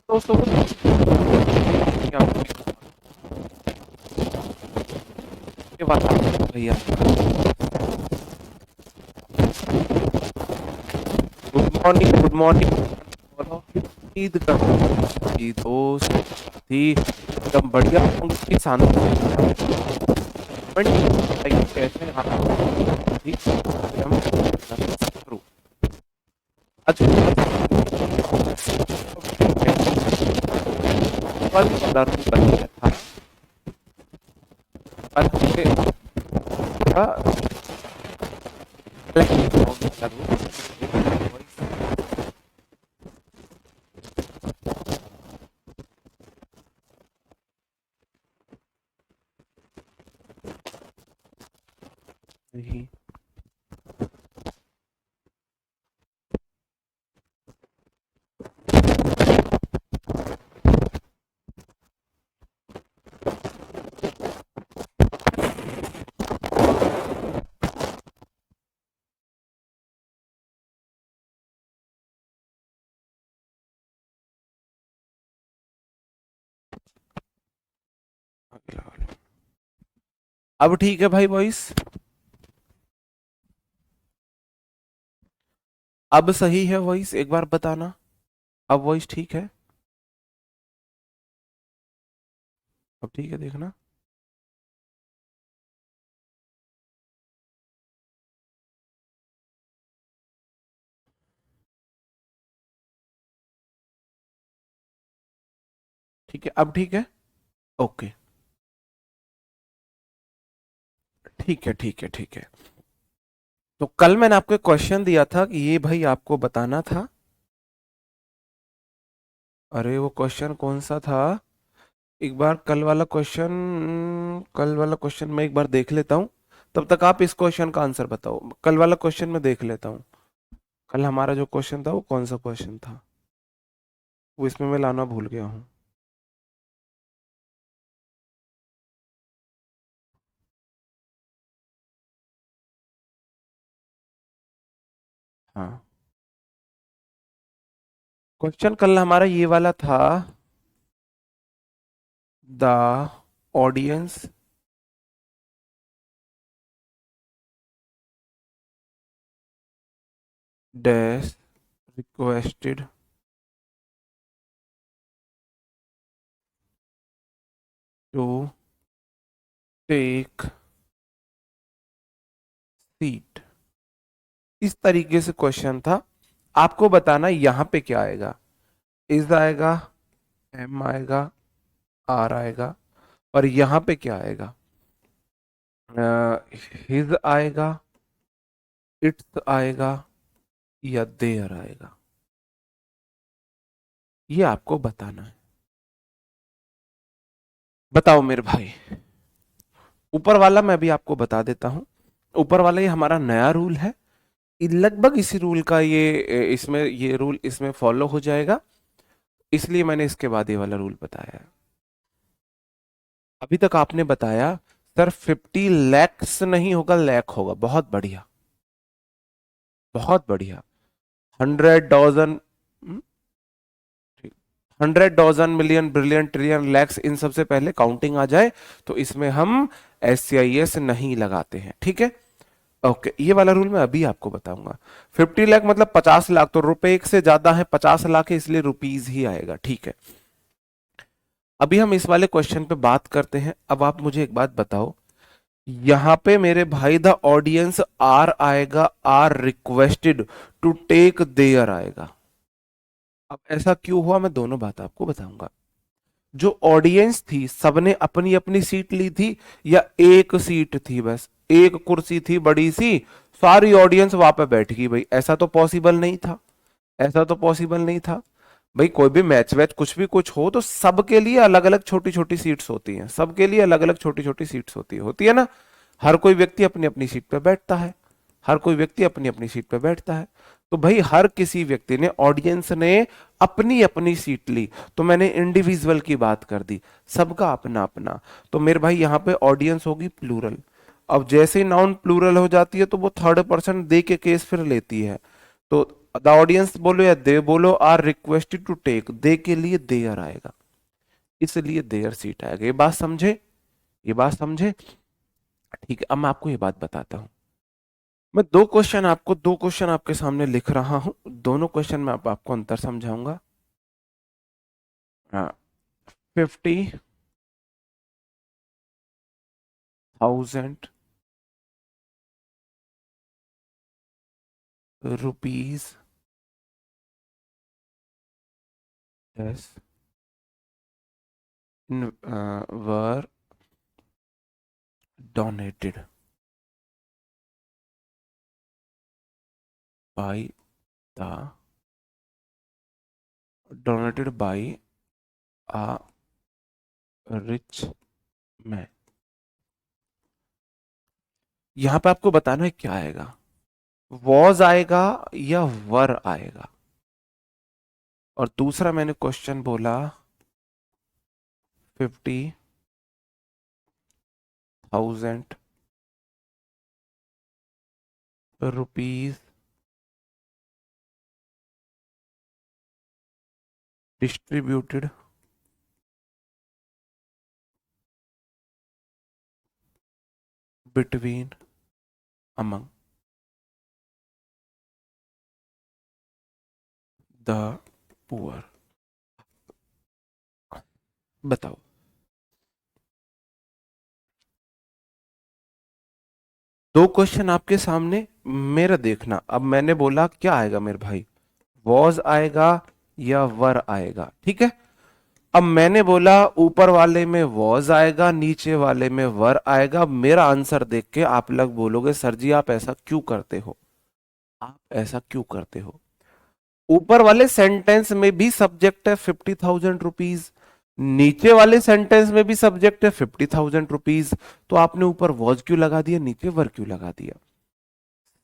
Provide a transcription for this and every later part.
दोस्तों ये बात भैया, गुड मॉर्निंग, गुड मॉर्निंग। बोलो ईद का जी दोस्त थी एकदम बढ़िया उनकी शानदार कैसे हैं आप? जी, हम शुरू आज कल वाला रूल बनाया था। कल हमने नहीं अब ठीक है भाई वॉइस? अब सही है वॉइस? एक बार बताना, अब वॉइस ठीक है? अब ठीक है, देखना। ठीक है, अब ठीक है। ओके, ठीक है, ठीक है, ठीक है। तो कल मैंने आपको एक क्वेश्चन दिया था कि ये भाई आपको बताना था। अरे वो क्वेश्चन कौन सा था? एक बार कल वाला क्वेश्चन मैं एक बार देख लेता हूँ। तब तक आप इस क्वेश्चन का आंसर बताओ। कल वाला क्वेश्चन मैं देख लेता हूँ। कल हमारा जो क्वेश्चन था वो कौन सा क्वेश्चन था, वो इसमें मैं लाना भूल गया हूँ। हाँ, क्वेश्चन कल हमारा ये वाला था। The audience dash requested to take seat. इस तरीके से क्वेश्चन था। आपको बताना यहाँ पे क्या आएगा। इज आएगा, एम आएगा, आर आएगा, और यहाँ पे क्या आएगा? हिज आएगा, इट्स आएगा, या देयर आएगा। ये आपको बताना है। बताओ मेरे भाई। ऊपर वाला मैं भी आपको बता देता हूँ। ऊपर वाला ये हमारा नया रूल है। लगभग इसी रूल का ये रूल इसमें फॉलो हो जाएगा, इसलिए मैंने इसके बाद ये वाला रूल बताया है। अभी तक आपने बताया सर 50 लैक्स नहीं होगा, लैक होगा। बहुत बढ़िया, बहुत बढ़िया। 100 dozen, 100 dozen, million, billion, trillion, lakhs, इन सबसे पहले काउंटिंग आ जाए तो इसमें हम SCIS नहीं लगाते हैं। ठीक है, ओके। ये वाला रूल मैं अभी आपको बताऊंगा। 50 लाख मतलब 50 लाख, तो रुपए एक से ज्यादा है, 50 लाख है, इसलिए रुपीज ही आएगा। ठीक है, अभी हम इस वाले क्वेश्चन पे बात करते हैं। अब आप मुझे एक बात बताओ, यहां पे मेरे भाई द ऑडियंस आर आएगा, are requested to take their आएगा। अब ऐसा क्यों हुआ, मैं दोनों बात आपको बताऊंगा। जो ऑडियंस थी सबने अपनी अपनी सीट ली थी, या एक सीट थी, बस एक कुर्सी थी बड़ी सी, सारी ऑडियंस वहां पे बैठ गई? भाई ऐसा तो पॉसिबल नहीं था, ऐसा तो पॉसिबल नहीं था। भाई कोई भी मैच वैच कुछ भी कुछ हो तो सबके लिए अलग अलग छोटी छोटी सीट्स होती हैं, सबके लिए अलग अलग छोटी छोटी सीट्स होती है ना। हर कोई व्यक्ति अपनी अपनी सीट पे बैठता है, हर कोई व्यक्ति अपनी अपनी सीट पे बैठता है। तो भाई हर किसी व्यक्ति ने, ऑडियंस ने अपनी अपनी सीट ली, तो मैंने इंडिविजुअल की बात कर दी, सबका अपना अपना। तो मेरे भाई यहाँ पे ऑडियंस होगी प्लूरल। अब जैसे ही नाउन प्लूरल हो जाती है तो वो थर्ड पर्सन दे के केस फिर लेती है। तो द ऑडियंस बोलो या दे बोलो, आर रिक्वेस्टेड टू टेक, दे के लिए देयर आएगा, इसलिए देयर सीट आएगा। ये बात समझे, ये बात समझे? ठीक है, अब मैं आपको ये बात बताता हूं। मैं दो क्वेश्चन आपके सामने लिख रहा हूं, दोनों क्वेश्चन में आपको अंतर समझाऊंगा। हाँ, 50,000 rupees yes, were donated by the donated by a rich man। यहां पे आपको बताना है क्या आएगा, वॉज आएगा या वर आएगा। और दूसरा मैंने क्वेश्चन बोला 50,000 rupees distributed between among the poor. बताओ, दो क्वेश्चन आपके सामने, मेरा देखना। अब मैंने बोला क्या आएगा मेरे भाई, वॉज आएगा या वर आएगा, ठीक है। अब मैंने बोला ऊपर वाले में वॉज आएगा, नीचे वाले में वर आएगा। मेरा आंसर देख के आप लोग बोलोगे सर जी आप ऐसा क्यों करते हो, आप ऐसा क्यों करते हो। ऊपर वाले सेंटेंस में भी सब्जेक्ट है 50,000 रुपीज, नीचे वाले सेंटेंस में भी सब्जेक्ट है 50,000 रुपीज, तो आपने ऊपर वॉज क्यों लगा दिया, नीचे वर क्यों लगा दिया।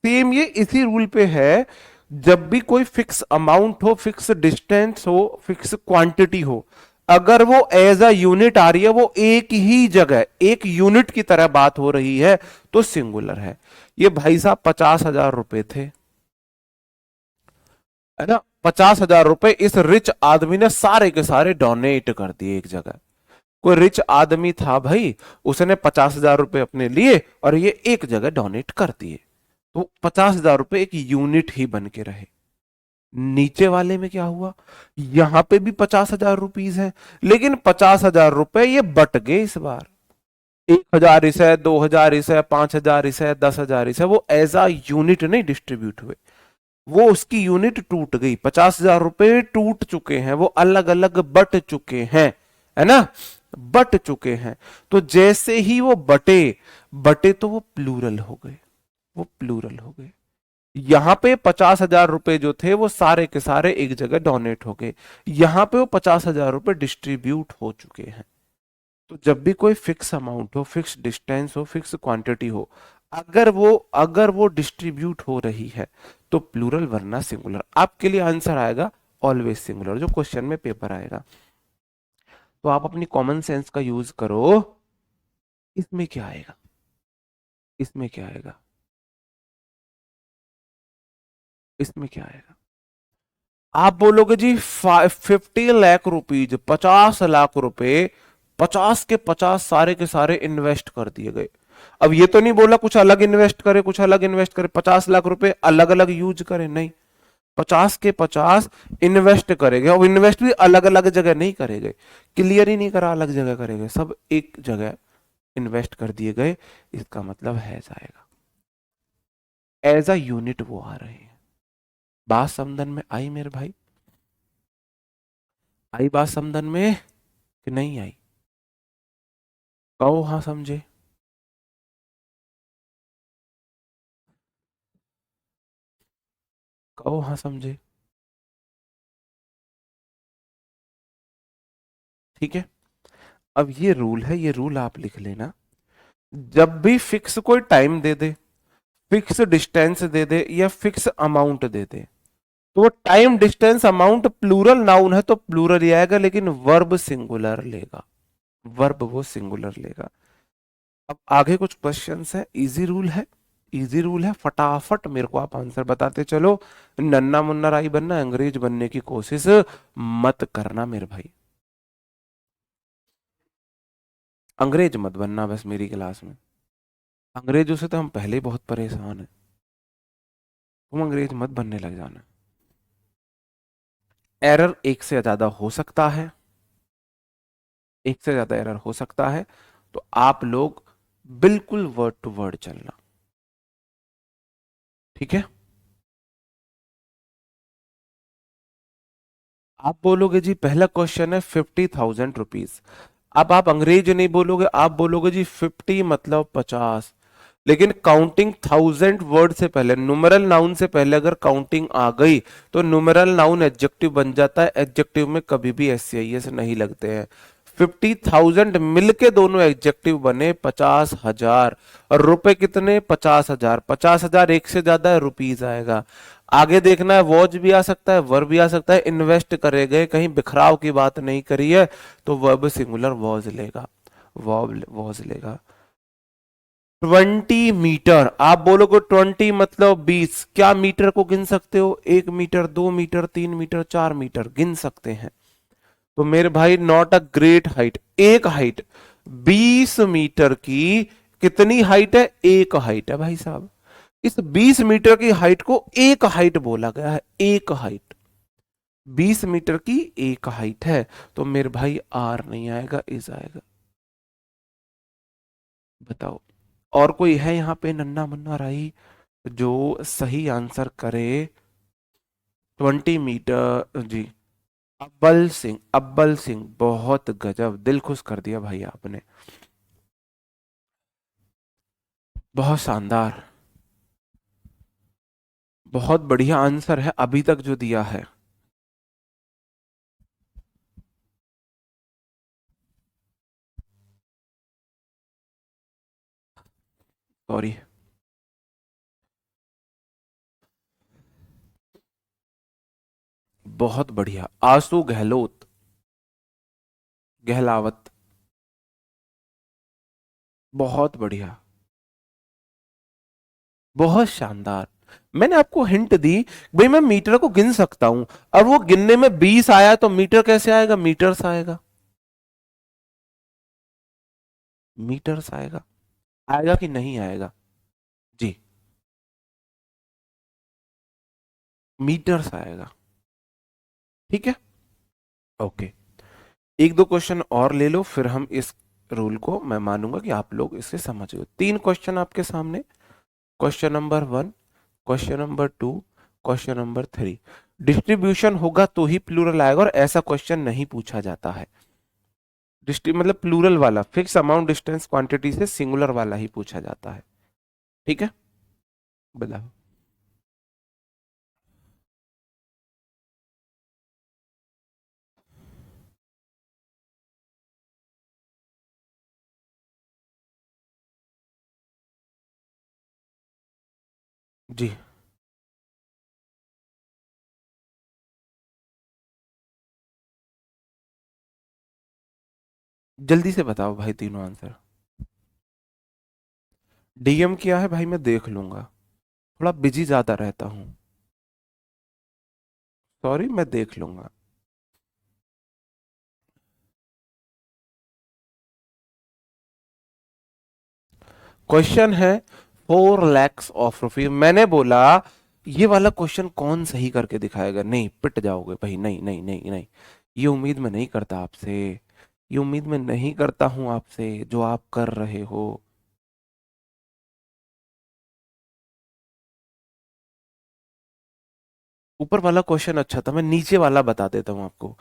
सेम ये इसी रूल पे है, जब भी कोई फिक्स अमाउंट हो, फिक्स डिस्टेंस हो, फिक्स क्वांटिटी हो, अगर वो एज अ यूनिट आ रही है, वो एक ही जगह एक यूनिट की तरह बात हो रही है, तो सिंगुलर है। ये भाई साहब 50,000 रुपए थे, है ना, 50,000 रुपए इस रिच आदमी ने सारे के सारे डोनेट कर दिए एक जगह। कोई रिच आदमी था भाई, उसने 50,000 रुपए अपने लिए और ये एक जगह डोनेट कर दिए, तो 50,000 रुपए एक यूनिट ही बन के रहे। नीचे वाले में क्या हुआ, यहां पे भी 50,000 रुपीज है, लेकिन 50,000 रुपए ये बट गए इस बार, 1,000 इस है, 2,000 इस है, 5,000 इस है, 10,000 इस है, वो एज अ यूनिट नहीं डिस्ट्रीब्यूट हुए, वो उसकी यूनिट टूट गई। 50,000 रुपए टूट चुके हैं, वो अलग अलग बट चुके हैं, है ना, बट चुके हैं। तो जैसे ही वो बटे, बटे तो वो प्लूरल हो गए, वो प्लूरल हो गए। यहां पे 50,000 रुपए जो थे वो सारे के सारे एक जगह डोनेट हो गए, यहां पे वो 50,000 रुपए डिस्ट्रीब्यूट हो चुके हैं। तो जब भी कोई फिक्स अमाउंट हो, फिक्स डिस्टेंस हो, फिक्स क्वांटिटी हो, अगर वो डिस्ट्रीब्यूट हो रही है तो प्लूरल वरना सिंगुलर। आपके लिए आंसर आएगा ऑलवेज सिंगुलर, जो क्वेश्चन में पेपर आएगा। तो आप अपनी कॉमन सेंस का यूज करो। इसमें क्या आएगा, इसमें क्या आएगा, इसमें क्या आएगा। आप बोलोगे जी 50 लाख रुपीज, 50 लाख रुपए, 50 के 50 सारे के सारे इन्वेस्ट कर दिए गए। अब ये तो नहीं बोला कुछ अलग इन्वेस्ट करे, कुछ अलग इन्वेस्ट करे, 50 लाख रुपए अलग अलग यूज करे, नहीं, 50 के 50 इन्वेस्ट करेंगे। अब इन्वेस्ट भी अलग अलग जगह नहीं करेंगे, क्लियर ही नहीं करा अलग जगह करेंगे, सब एक जगह इन्वेस्ट कर दिए गए। इसका मतलब है जाएगा, एज अ यूनिट वो आ रहे हैं। बात समझन में आई मेरे भाई, आई बात समझन में कि नहीं आई, कहो हाँ समझे, कहो हाँ समझे। ठीक है, अब ये रूल है, ये रूल आप लिख लेना। जब भी फिक्स कोई टाइम दे दे, फिक्स डिस्टेंस दे दे या फिक्स अमाउंट दे दे, तो वो time distance amount plural noun है तो प्लूरल ही आएगा, लेकिन वर्ब सिंगुलर लेगा, वर्ब वो सिंगुलर लेगा। अब आगे कुछ क्वेश्चंस है, इजी रूल है, इजी रूल है, फटाफट मेरे को आप आंसर बताते चलो। नन्ना मुन्ना राई बनना, अंग्रेज बनने की कोशिश मत करना मेरे भाई, अंग्रेज मत बनना बस मेरी क्लास में। अंग्रेजों से तो हम पहले ही बहुत परेशान हैं, तुम अंग्रेज मत बनने लग जाना। एरर एक से ज्यादा हो सकता है, एक से ज्यादा एरर हो सकता है, तो आप लोग बिल्कुल वर्ड टू वर्ड चलना, ठीक है। आप बोलोगे जी पहला क्वेश्चन है 50,000 रुपीज, अब आप अंग्रेज नहीं बोलोगे, आप बोलोगे जी 50 मतलब 50, लेकिन काउंटिंग 1000 वर्ड से पहले, न्यूमेरल नाउन से पहले अगर काउंटिंग आ गई तो न्यूमेरल नाउन एडजेक्टिव बन जाता है, एडजेक्टिव में कभी भी एससीआईएस नहीं लगते हैं। 50,000 मिलके दोनों एडजेक्टिव बने 50,000, और रुपए कितने 50,000, 50,000 एक से ज्यादा है, रुपीज आएगा। आगे देखना है, वॉज भी आ सकता है, वर्ब भी आ सकता है, इन्वेस्ट करे गए, कहीं बिखराव की बात नहीं करी है, तो वर्ब सिंगुलर वॉज लेगा, वॉज लेगा। 20 मीटर, आप बोलोगे 20 मतलब 20, क्या मीटर को गिन सकते हो, 1 मीटर, 2 मीटर, 3 मीटर, 4 मीटर गिन सकते हैं। तो मेरे भाई नॉट अ ग्रेट हाइट, एक हाइट 20 मीटर की कितनी हाइट है, एक हाइट है भाई साहब। इस 20 मीटर की हाइट को एक हाइट बोला गया है, एक हाइट, 20 मीटर की एक हाइट है, तो मेरे भाई आर नहीं आएगा, इज आएगा। बताओ, और कोई है यहाँ पे नन्ना मुन्ना राही जो सही आंसर करे। 20 मीटर जी, अब्बल सिंह, अब्बल सिंह, बहुत गजब, दिल खुश कर दिया भाई आपने, बहुत शानदार, बहुत बढ़िया आंसर है अभी तक जो दिया है। सॉरी, बहुत बढ़िया, आंसू गहलोत, गहलावत, बहुत बढ़िया, बहुत शानदार। मैंने आपको हिंट दी, भाई मैं मीटर को गिन सकता हूं, और वो गिनने में 20 आया तो मीटर कैसे आएगा, मीटर्स आएगा, मीटर्स आएगा, आएगा कि नहीं आएगा जी, मीटर्स आएगा, ठीक है। ओके, एक दो क्वेश्चन और ले लो, फिर हम इस रूल को, मैं मानूंगा कि आप लोग इसे समझ गए। 3 क्वेश्चन आपके सामने, question number 1, question number 2, question number 3। Distribution होगा तो ही प्लूरल आएगा, और ऐसा क्वेश्चन नहीं पूछा जाता है। मतलब प्लूरल वाला, फिक्स अमाउंट डिस्टेंस क्वांटिटी से सिंगुलर वाला ही पूछा जाता है, ठीक है। बताओ जी, जल्दी से बताओ भाई तीनों आंसर। डीएम किया है भाई, मैं देख लूंगा, थोड़ा बिजी ज्यादा रहता हूँ, सॉरी, मैं देख लूंगा। क्वेश्चन है 4 lakhs ऑफ रुपीज, मैंने बोला ये वाला क्वेश्चन कौन सही करके दिखाएगा, नहीं पिट जाओगे भाई, नहीं नहीं नहीं नहीं, ये उम्मीद मैं नहीं करता आपसे, ये उम्मीद मैं नहीं करता हूं आपसे जो आप कर रहे हो। ऊपर वाला क्वेश्चन अच्छा था, मैं नीचे वाला बता देता हूं आपको।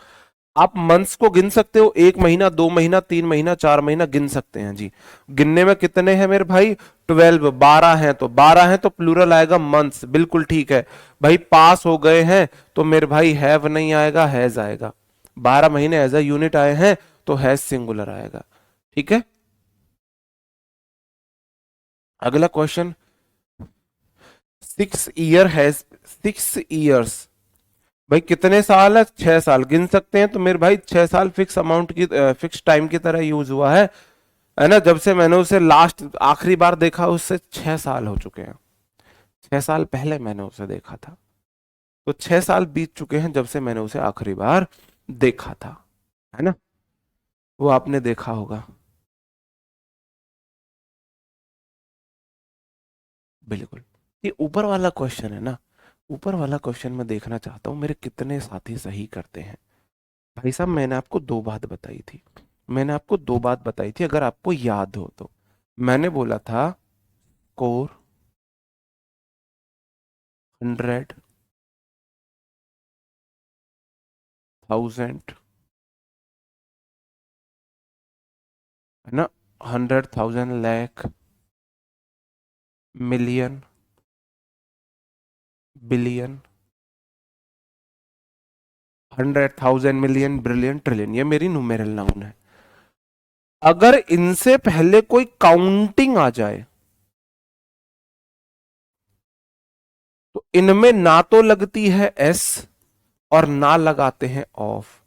आप मंथ्स को गिन सकते हो, 1 महीना, 2 महीना, 3 महीना, 4 महीना गिन सकते हैं जी। गिनने में कितने हैं मेरे भाई, 12, 12 हैं, तो 12 हैं तो प्लूरल आएगा मंथ्स, बिल्कुल ठीक है भाई। पास हो गए हैं तो मेरे भाई हैव नहीं आएगा, हैज आएगा। 12 महीने एज अ यूनिट आए हैं तो हैज सिंगुलर आएगा, ठीक है। अगला क्वेश्चन, 6 ईयर हैज, 6 ईयर्स, भाई कितने साल है, 6 साल गिन सकते हैं, तो मेरे भाई 6 साल फिक्स अमाउंट की, फिक्स टाइम की तरह यूज हुआ है ना। जब से मैंने उसे लास्ट आखिरी बार देखा उससे 6 साल हो चुके हैं, 6 साल पहले मैंने उसे देखा था। तो 6 साल बीत चुके हैं जब से मैंने उसे आखिरी बार देखा था, है ना? वो आपने देखा होगा। बिल्कुल। ये ऊपर वाला क्वेश्चन है ना, ऊपर वाला क्वेश्चन मैं देखना चाहता हूं मेरे कितने साथी सही करते हैं। भाई साहब मैंने आपको दो बात बताई थी, मैंने आपको दो बात बताई थी, अगर आपको याद हो तो। मैंने बोला था कोर 100, 1000, है ना, 100,000, lakh, million, billion, 100,000, million, billion, trillion, ये मेरी न्यूमेरल नाउन है। अगर इनसे पहले कोई काउंटिंग आ जाए तो इनमें ना तो लगती है एस और ना लगाते हैं ऑफ,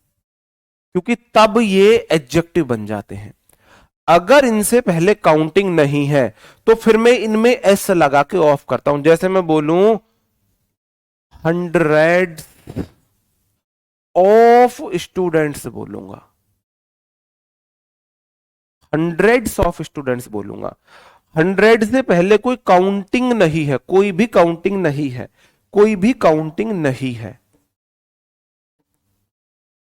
क्योंकि तब ये एडजेक्टिव बन जाते हैं। अगर इनसे पहले काउंटिंग नहीं है तो फिर मैं इनमें एस लगा के ऑफ करता हूं। जैसे मैं बोलूं 100 ऑफ स्टूडेंट्स बोलूंगा, 100 ऑफ स्टूडेंट्स बोलूंगा। 100 से पहले कोई काउंटिंग नहीं है, कोई भी काउंटिंग नहीं है, कोई भी काउंटिंग नहीं है,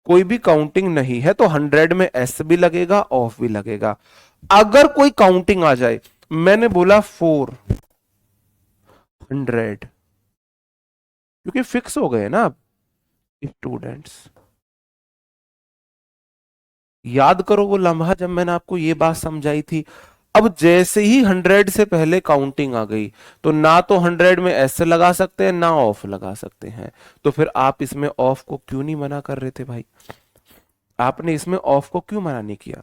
कोई भी काउंटिंग नहीं है, तो 100 में एस भी लगेगा ऑफ भी लगेगा। अगर कोई काउंटिंग आ जाए, मैंने बोला 400, क्योंकि फिक्स हो गए ना अब स्टूडेंट्स। याद करो वो लम्हा जब मैंने आपको ये बात समझाई थी। अब जैसे ही 100 से पहले काउंटिंग आ गई तो ना तो 100 में एस लगा सकते हैं ना ऑफ लगा सकते हैं। तो फिर आप इसमें ऑफ को क्यों नहीं मना कर रहे थे भाई? आपने इसमें ऑफ को क्यों मना नहीं किया?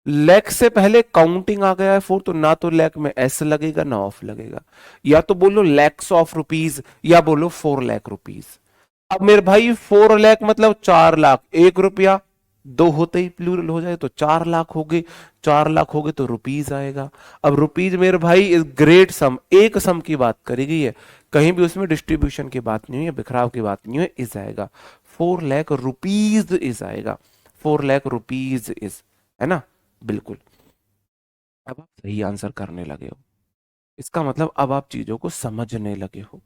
लैख से पहले काउंटिंग आ गया है 4, तो ना तो लैख में एस लगेगा ना ऑफ लगेगा। या तो बोलो लैक्स ऑफ रुपीज या बोलो 4 लाख रुपीज। अब मेरे भाई 4 लाख मतलब 4 लाख, 1 रुपया दो होते ही प्लूरल हो जाए तो 4 लाख हो गए, 4 लाख हो गए तो रुपीज आएगा। अब रुपीज मेरे भाई इस ग्रेट सम, एक सम की बात करी गई है, कहीं भी उसमें डिस्ट्रीब्यूशन की बात नहीं है, बिखराव की बात नहीं है, इज आएगा 4 लाख रुपीज इज आएगा, 4 लाख रुपीज इज, है ना? बिल्कुल। अब आप सही आंसर करने लगे हो, इसका मतलब अब आप चीजों को समझने लगे हो।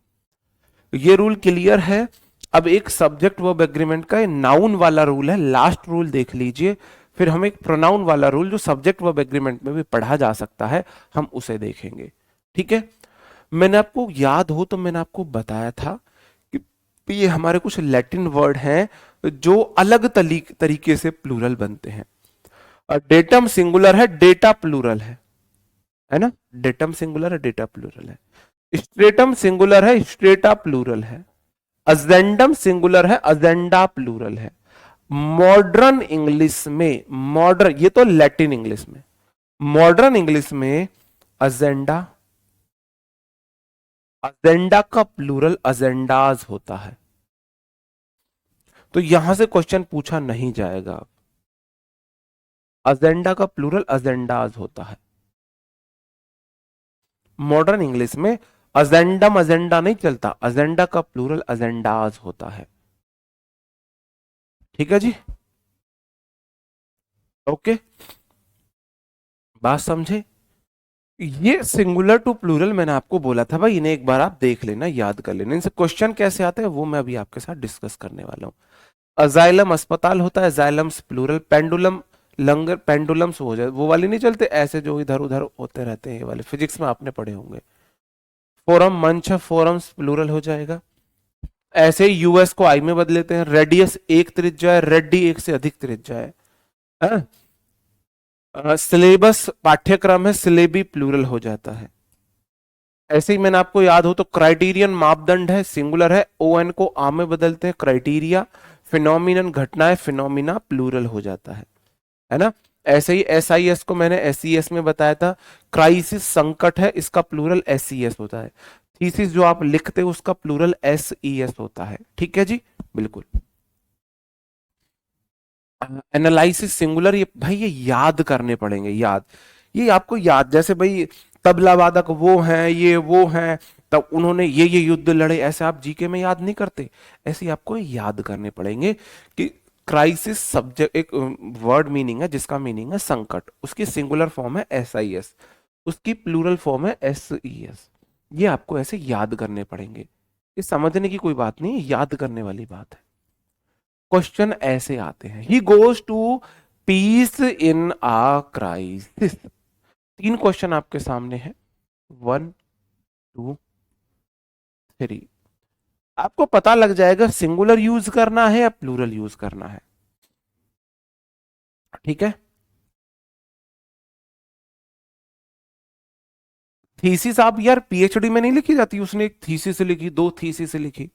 ये रूल क्लियर है। अब एक सब्जेक्ट वर्ब एग्रीमेंट का नाउन वाला रूल है, लास्ट रूल देख लीजिए, फिर हम एक प्रोनाउन वाला रूल जो सब्जेक्ट वर्ब एग्रीमेंट में भी पढ़ा जा सकता है, हम उसे देखेंगे। ठीक है? मैंने आपको याद हो तो मैंने आपको बताया था कि ये हमारे कुछ लैटिन वर्ड हैं जो अलग तरीके से प्लूरल बनते हैं। डेटम सिंगुलर है, डेटा प्लूरल है ना? डेटम सिंगुलर है, डेटा प्लूरल है। स्ट्रेटम सिंगुलर है, स्ट्रेटा प्लूरल है। अजेंडम सिंगुलर है, अजेंडा प्लूरल है। मॉडर्न इंग्लिश में, मॉडर्न, ये तो लैटिन इंग्लिश में, मॉडर्न इंग्लिश में अजेंडा, अजेंडा का प्लूरल अजेंडाज होता है। तो यहां से क्वेश्चन पूछा नहीं जाएगा। अजेंडा का प्लूरल अजेंडाज होता है। मॉडर्न इंग्लिश में अजेंडम अजेंडा नहीं चलता, अजेंडा का प्लूरल अजेंडाज होता है। ठीक है जी? ओके, बात समझे? ये सिंगुलर टू प्लूरल मैंने आपको बोला था भाई, इन्हें एक बार आप देख लेना, याद कर लेना। इनसे क्वेश्चन कैसे आता है वो मैं अभी आपके साथ डिस्कस करने वाला हूं। अजाइलम अस्पताल होता है, जाइलम्स प्लूरल। पेंडुलम लंगर, पेंडुलम्स हो जाए, वो वाले नहीं चलते ऐसे जो इधर उधर होते रहते हैं, ये वाले फिजिक्स में आपने पढ़े होंगे। फोरम मंच है, फोरम्स प्लूरल हो जाएगा। ऐसे ही यूएस को आई में बदलेते हैं। रेडियस एक त्रिज्या है, रेड्डी एक से अधिक त्रिज्या है। सिलेबस पाठ्यक्रम है, सिलेबी प्लूरल हो जाता है। ऐसे ही मैंने आपको याद हो तो क्राइटेरियन मापदंड है, सिंगुलर है, ओ एन को आ में बदलते हैं, क्राइटेरिया। फिनोमिनन घटनाएं, फिनोमिना प्लूरल हो जाता है ना? ऐसे ही एस आई एस को मैंने एस ई एस में बताया था, क्राइसिस संकट है, इसका प्लूरल एस सी एस होता है। थीसिस जो आप लिखते हो उसका प्लूरल एस ई एस होता है। ठीक है जी? बिल्कुल। एनालिसिस सिंगुलर, ये भाई ये याद करने पड़ेंगे, याद, ये आपको याद, जैसे भाई तबला वादक वो हैं, ये वो हैं, तब उन्होंने ये युद्ध लड़े, ऐसे आप जीके में याद नहीं करते, ऐसे आपको याद करने पड़ेंगे कि क्राइसिस सब्जेक्ट एक वर्ड मीनिंग है जिसका मीनिंग है संकट, उसकी सिंगुलर फॉर्म है SIS, उसकी प्लूरल फॉर्म है SES। ये आपको ऐसे याद करने पड़ेंगे, ये समझने की कोई बात नहीं, याद करने वाली बात है। क्वेश्चन ऐसे आते हैं, he goes to pieces in a crisis. 3 question आपके सामने है, 1 2 3। आपको पता लग जाएगा सिंगुलर यूज करना है या प्लूरल यूज करना है, ठीक है। थीसिस आप यार PhD में नहीं लिखी जाती, उसने एक थीसिस लिखी, 2 थीसिस लिखी,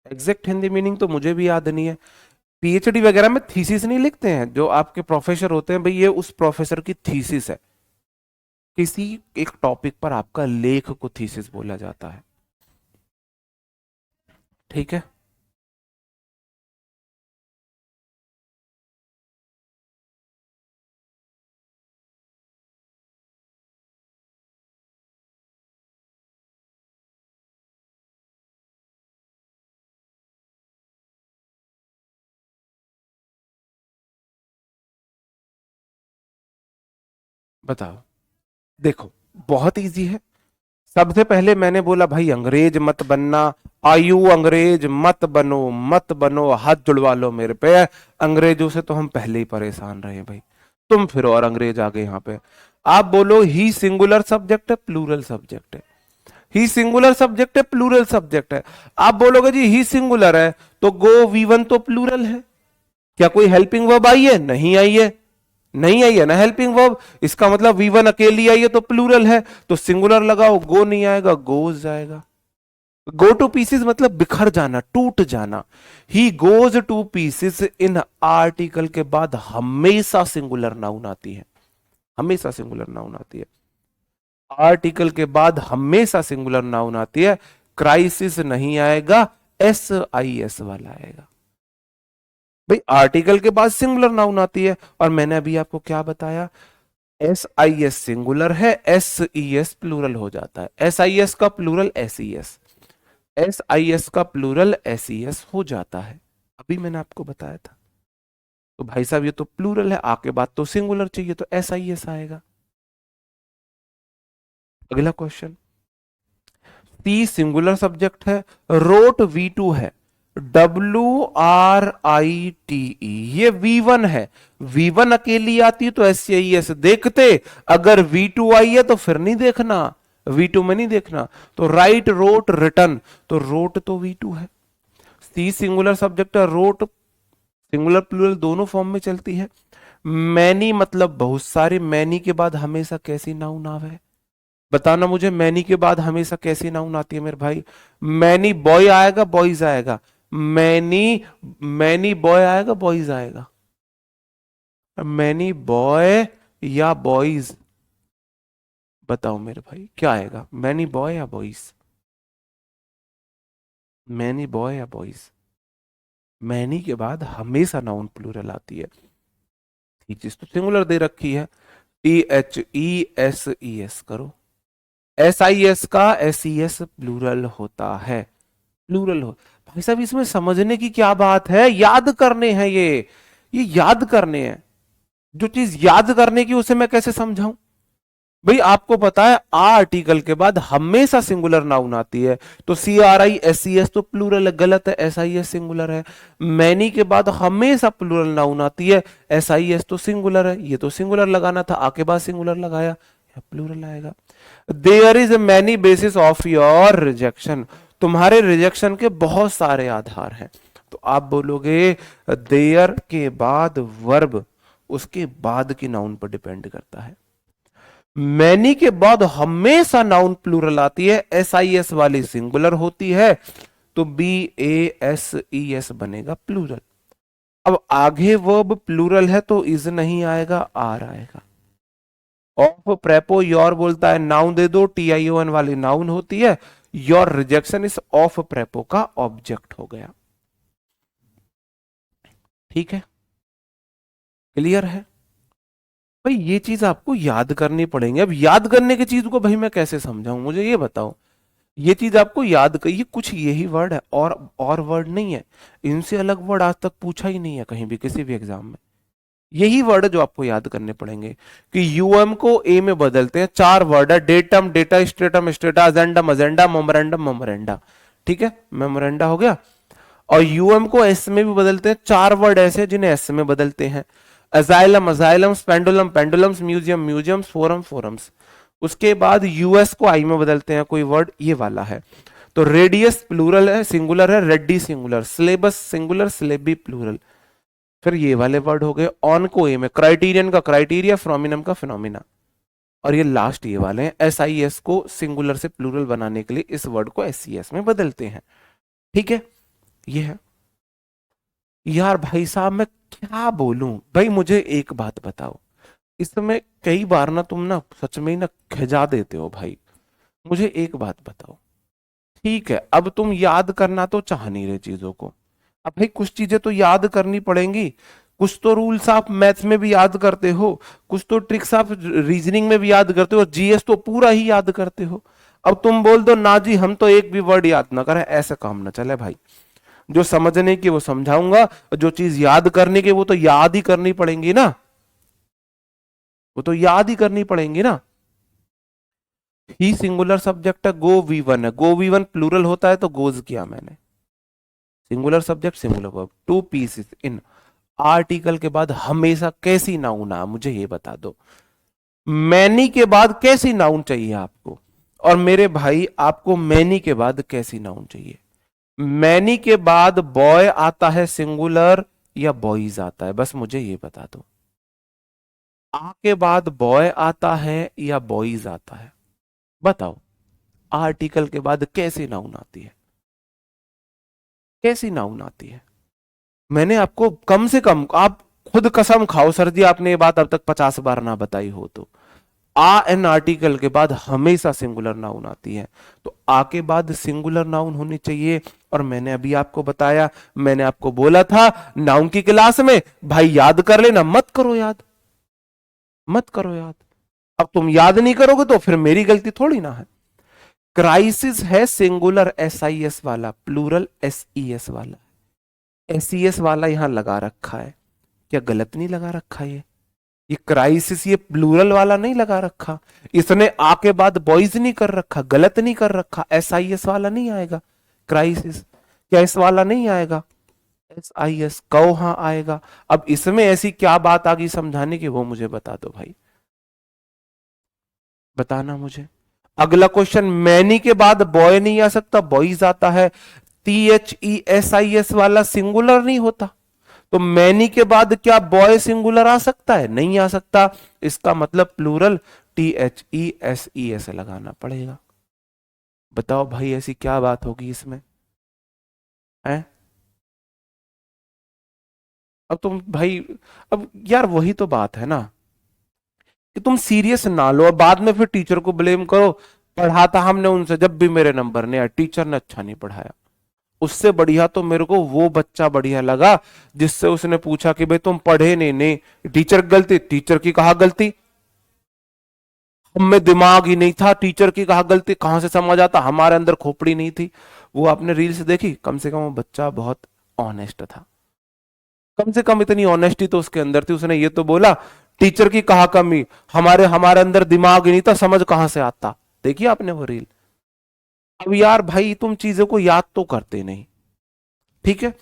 एग्जैक्ट हिंदी मीनिंग तो मुझे भी याद नहीं है। PhD वगैरह में थीसिस नहीं लिखते हैं, जो आपके प्रोफेसर होते हैं भाई ये उस प्रोफेसर की थीसिस है, किसी एक टॉपिक पर आपका लेख को थीसिस बोला जाता है, ठीक है। बताओ, देखो बहुत इजी है। सबसे पहले मैंने बोला भाई अंग्रेज मत बनना, आयु अंग्रेज मत बनो, मत बनो, हाथ जुड़वा लो मेरे पे, अंग्रेजों से तो हम पहले ही परेशान रहे भाई, तुम फिर और अंग्रेज आ गए यहाँ पे। आप बोलो ही सिंगुलर सब्जेक्ट है प्लूरल सब्जेक्ट है, ही सिंगुलर सब्जेक्ट है प्लूरल सब्जेक्ट है। आप बोलोगे जी ही सिंगुलर है तो गो V1 तो प्लूरल है, क्या कोई हेल्पिंग वर्ब आई है? नहीं आई है, नहीं आई है ना हेल्पिंग वर्ब, इसका मतलब V1 अकेली आई है तो प्लूरल है, तो सिंगुलर लगाओ, गो नहीं आएगा, गोज जाएगा। गो टू पीसेस मतलब बिखर जाना, टूट जाना। ही goes two pieces in article के बाद हमेशा सिंगुलर नाउन आती है, हमेशा सिंगुलर नाउन आती है, आर्टिकल के बाद हमेशा सिंगुलर नाउन आती है। क्राइसिस नहीं आएगा, SIS वाला आएगा। भाई आर्टिकल के बाद सिंगुलर नाउन आती है, और मैंने अभी आपको क्या बताया, SIS सिंगुलर है, SES प्लूरल हो जाता है, SIS का प्लूरल SES, SIS का प्लूरल SES हो जाता है, अभी मैंने आपको बताया था। तो भाई साहब ये तो प्लूरल है, आके बाद तो सिंगुलर चाहिए, तो SIS आएगा। अगला क्वेश्चन, सी सिंगुलर सब्जेक्ट है, रोट V2 है, WRITE ये V1 है, V1 अकेली आती तो SCIS देखते, अगर V2 आई है तो फिर नहीं देखना, V2 में नहीं देखना। तो राइट रोट रिटर्न, तो रोट तो V2 है, सी सिंगुलर सब्जेक्ट है, रोट सिंगुलर प्लूरल दोनों फॉर्म में चलती है। मैनी मतलब बहुत सारे, मैनी के बाद हमेशा कैसी नाउन आवे, बताना मुझे, मैनी के बाद हमेशा कैसी नाउन आती है मेरे भाई? मैनी बॉय आएगा, बॉयज आएगा, मैनी मैनी बॉय आएगा, बॉयज आएगा, मैनी बॉय या बॉयज, बताओ मेरे भाई क्या आएगा, मैनी बॉय या बॉयज? मैनी बॉय या बॉयज? मैनी के बाद हमेशा नाउन प्लूरल आती है, ये चीज तो सिंगुलर दे रखी है, THESES करो, SIS का SES प्लूरल होता है, प्लूरल हो। भाई साहब इसमें समझने की क्या बात है, याद करने हैं ये याद करने हैं, जो चीज याद करने की उसे मैं कैसे समझाऊं? भाई आपको पता है आर्टिकल के बाद हमेशा सिंगुलर नाउन आती है, तो CRISES तो प्लूरल है, गलत है, SIS सिंगुलर है। मैनी के बाद हमेशा प्लूरल नाउन आती है, SIS तो सिंगुलर है, ये तो सिंगुलर लगाना था, आके बाद सिंगुलर लगाया, प्लूरल आएगा। There is many basis of your rejection, तुम्हारे रिजेक्शन के बहुत सारे आधार हैं। तो आप बोलोगे देयर के बाद वर्ब उसके बाद की नाउन पर डिपेंड करता है, मैनी के बाद हमेशा नाउन प्लूरल आती है, SIS वाली सिंगुलर होती है, तो BASES बनेगा प्लूरल। अब आगे वर्ब प्लूरल है तो इज नहीं आएगा, आर आएगा। ऑफ प्रेपो योर बोलता है नाउन दे दो, TION वाली नाउन होती है, योर रिजेक्शन इस ऑफ प्रेपो का ऑब्जेक्ट हो गया, ठीक है, क्लियर है भाई? ये चीज आपको याद करनी पड़ेगी। अब याद करने की चीज को भाई मैं कैसे समझाऊं, मुझे ये बताओ, ये चीज आपको याद कर, ये कुछ यही वर्ड है और वर्ड नहीं है। इनसे अलग वर्ड आज तक पूछा ही नहीं है कहीं भी किसी भी एग्जाम में। यही वर्ड है जो आपको याद करने पड़ेंगे कि यूएम को ए में बदलते हैं। चार वर्ड है, datum, data stratum, strata, agendum, agenda, memorandum, memoranda. ठीक है, मेमोरेंडा हो गया। और यूएम को एस में भी बदलते हैं। चार वर्ड ऐसे हैं जिन्हें एस में बदलते हैं। Asylum, asylums, pendulum, pendulums, museum, museums, forum, forums. उसके बाद यूएस को आई में बदलते हैं कोई वर्ड, ये वाला है। तो रेडियस प्लूरल है, सिंगुलर है, radii singular, syllabus singular, syllabi plural. फिर ये वाले वर्ड हो गए। ऑन को ए में, क्राइटेरियन का क्राइटेरिया, फ्रोमिनम का फिनोमिना। और ये लास्ट ये वाले हैं, एस आई एस को सिंगुलर से प्लूरल बनाने के लिए इस वर्ड को एस सी एस में बदलते हैं। ठीक है, ये है। यार भाई साहब मैं क्या बोलूं भाई, मुझे एक बात बताओ। इस समय कई बार ना तुम ना सच में ही ना खिजा देते हो भाई। मुझे एक बात बताओ, ठीक है अब तुम याद करना तो चाह नहीं रहे चीजों को। अब भाई कुछ चीजें तो याद करनी पड़ेंगी। कुछ तो रूल्स आप मैथ्स में भी याद करते हो, कुछ तो ट्रिक्स आप रीजनिंग में भी याद करते हो, जीएस तो पूरा ही याद करते हो। अब तुम बोल दो ना जी हम तो एक भी वर्ड याद ना करें, ऐसा काम ना चले भाई। जो समझने की वो समझाऊंगा, जो चीज याद करने की वो तो याद ही करनी पड़ेंगी ना, वो तो याद ही करनी पड़ेंगी ना। ही सिंगुलर सब्जेक्ट है, गो वी वन है, गो वी वन प्लूरल होता है तो गोज किया मैंने। Singular subject singular verb, two pieces in. Article के बाद हमेशा कैसी नाउन आ, मुझे ये बता दो। मैनी के बाद कैसी नाउन चाहिए आपको? और मेरे भाई आपको मैनी के बाद कैसी नाउन चाहिए? मैनी के बाद बॉय आता है सिंगुलर या बॉयज आता है, बस मुझे ये बता दो। आ के बाद बॉय आता है या बॉयज आता है, बताओ। आर्टिकल के बाद कैसी नाउन आती है? कैसी नाउन आती है? मैंने आपको कम से कम, आप खुद कसम खाओ सर जी आपने ये बात अब तक 50 बार ना बताई हो तो, आ एन आर्टिकल के बाद हमेशा सिंगुलर नाउन आती है। तो आ के बाद सिंगुलर नाउन होनी चाहिए। और मैंने अभी आपको बताया, मैंने आपको बोला था नाउन की क्लास में भाई याद कर लेना, मत करो याद, मत करो याद। अब तुम याद नहीं करोगे तो फिर मेरी गलती थोड़ी ना है। क्राइसिस है सिंगुलर एस आई एस वाला, प्लूरल एस ई एस वाला। एस ई एस वाला यहां लगा रखा है, क्या गलत नहीं लगा रखा ये क्राइसिस ये प्लूरल वाला नहीं लगा रखा। इसने आ के बाद बॉयज नहीं कर रखा, गलत नहीं कर रखा। एस आई एस वाला नहीं आएगा क्राइसिस, क्या इस वाला नहीं आएगा? एस आई एस कहो हाँ आएगा। अब इसमें ऐसी क्या बात आ गई समझाने की, वो मुझे बता दो भाई, बताना मुझे। अगला क्वेश्चन, मैनी के बाद बॉय नहीं आ सकता, बॉयज आता है। T H E S I S वाला सिंगुलर नहीं होता, तो मैनी के बाद क्या बॉय सिंगुलर आ सकता है? नहीं आ सकता। इसका मतलब plural T H E S E S लगाना पड़ेगा। बताओ भाई ऐसी क्या बात होगी इसमें है? अब तुम भाई, अब यार वही तो बात है ना कि तुम सीरियस ना लो और बाद में फिर टीचर को ब्लेम करो। पढ़ाता हमने उनसे, जब भी मेरे नंबर नहीं आए टीचर ने अच्छा नहीं पढ़ाया। उससे बढ़िया तो मेरे को वो बच्चा बढ़िया लगा जिससे उसने पूछा कि भाई तुम पढ़े नहीं? नहीं टीचर गलती, टीचर की कहा गलती, हमें दिमाग ही नहीं था, टीचर की कहा गलती, कहां से समझ आता, हमारे अंदर खोपड़ी नहीं थी। वो आपने रील्स देखी, कम से कम वो बच्चा बहुत ऑनेस्ट था। कम से कम इतनी ऑनेस्टी तो उसके अंदर थी, उसने ये तो बोला टीचर की कहा कमी, हमारे हमारे अंदर दिमाग ही नहीं था, समझ कहां से आता। देखिए आपने वो रील। अब यार भाई तुम चीजों को याद तो करते नहीं, ठीक है।